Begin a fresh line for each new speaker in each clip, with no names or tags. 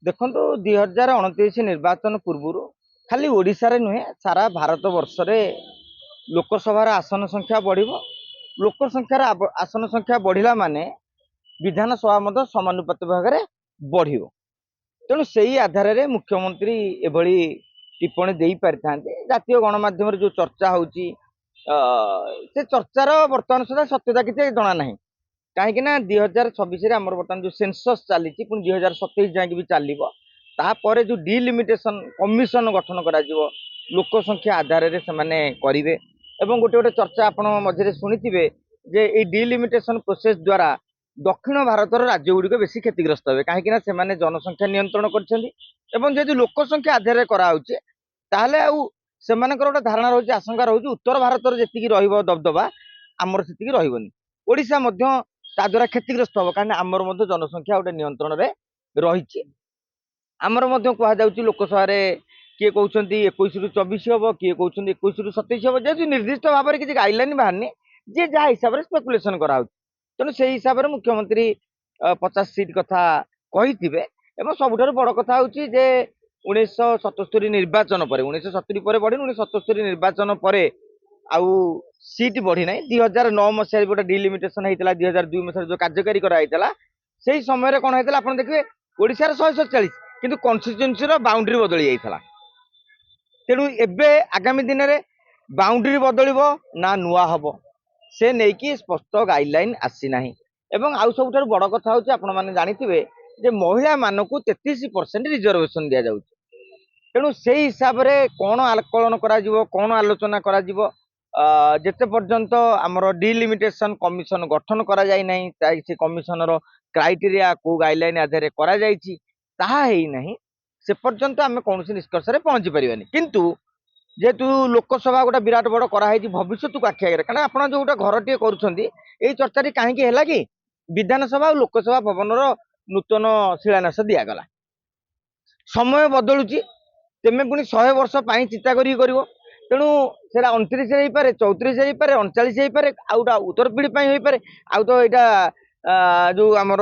देखो 2029 निर्वाचन पूर्व खाली ओडिशा रे नुहे सारा भारत वर्ष रे लोकसभार आसन संख्या बढ़ लोक संख्यार आसन संख्या बढ़ला माने विधानसभा मध्य समानुपात भाग में बढ़ तेणु से ही आधार रे मुख्यमंत्री एभली टिप्पणी दे पारि था जातीय गणमाध्यम जो चर्चा होची से चर्चार बर्तमान सुधा सत्यता किसी जना ना कहीं 2026 आम बर्तमान जो सेंसस चली 2027 जाए भी चलो तापर जो डिलिमिटेशन कमिशन गठन कर लोक संख्या आधार से करेंगे गोटे गोटे चर्चा आपण मझे शुणिथे जे ये डिलिमिटेशन प्रोसेस द्वारा दक्षिण भारतर राज्य गुड़िक बेसी क्षतिग्रस्त हे कहीं जनसंख्या नियंत्रण कर लोक संख्या आधार कराऊे से गोटे धारणा रोचे आशंका रोचे उत्तर भारत जी दबदबा आमर से रही ओडिशा द्वारा क्षतिग्रस्त हम कहीं आमर जनसंख्या गोटे नियंत्रण में रही आमर कहुच्छी लोकसभा किए कहते 21 रु 24 हम किए कहते 21 रु 27 हम जेहतु निर्दिष्ट भाव में किसी गाइडलाइन बाहरनी जी जहाँ हिसाब से स्पेकुलेसन कराऊ तेणु से हिसाब से मुख्यमंत्री 50 सीट कथा कही सबुठ बड़ कथा हूँ 1977 निर्वाचन पर 1970 पर बढ़ी 1977 निर्वाचन पर आउ सीट बढ़ी ना 2009 मसीह गोटे डिलिमिटेशन होता 2002 मसीह जो कार्यकारी कराई से समय कौन होता आप देखिए ओडिशार 147 किंतु कन्स्टिट्यूएंसी बाउंड्री बदली जाता तेणु एबे आगामी दिन में बाउंड्री बदल ना नुआ हम से नहीं कि स्पष्ट गाइडलाइन आसी ना एवं आउ सब बड़ कथा हूँ आपण मैंने जानिथे जे महिला मानक 33% रिजर्वेशन दि जाऊँ तेणु से हिसाब से कौन आकलन कौन आलोचना करते पर्यंत आमर डिलिमिटेशन कमिशन गठन करा जाय नहीं से कमिशनर क्राइटेरिया को गाइडलाइन आधार करा से पर्यंत आम कौन निष्कर्ष पहुंची पारानी किंतु जेहेतु लोकसभा गोटे विराट बड़ कराई भविष्य को आखि आगे कारण आप जो घर टे कर चर्चा कहीं है कि विधानसभा और लोकसभा भवन नूतन शिलान्यास दिगला समय बदलुची तेमे पुणी 100 वर्ष चिंता कर तेणु से 29 पारे 34 पारे 39 पारे आउटा उत्तर पीढ़ी हो पारे आउ तो यहाँ जो आमर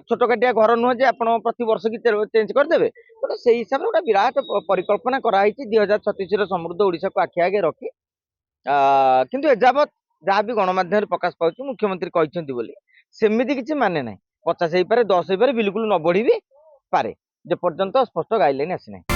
छोटकाटिया घर नुह जे आप प्रति वर्ष की चेंज करदे तेणु से हिसाब से गोटे विराट परिकल्पना कराई 2036 समृद्ध ओडिशा को आखि आगे रखी किंतु एजावत जहाँ भी गणमाध्यम प्रकाश पाँच मुख्यमंत्री कहते सेमती किसी माने ना 50 हो पारे 10 हो पारे बिल्कुल न बढ़ी भी पारे जे पर्यंत स्पष्ट गाइडलाइन आसी ना।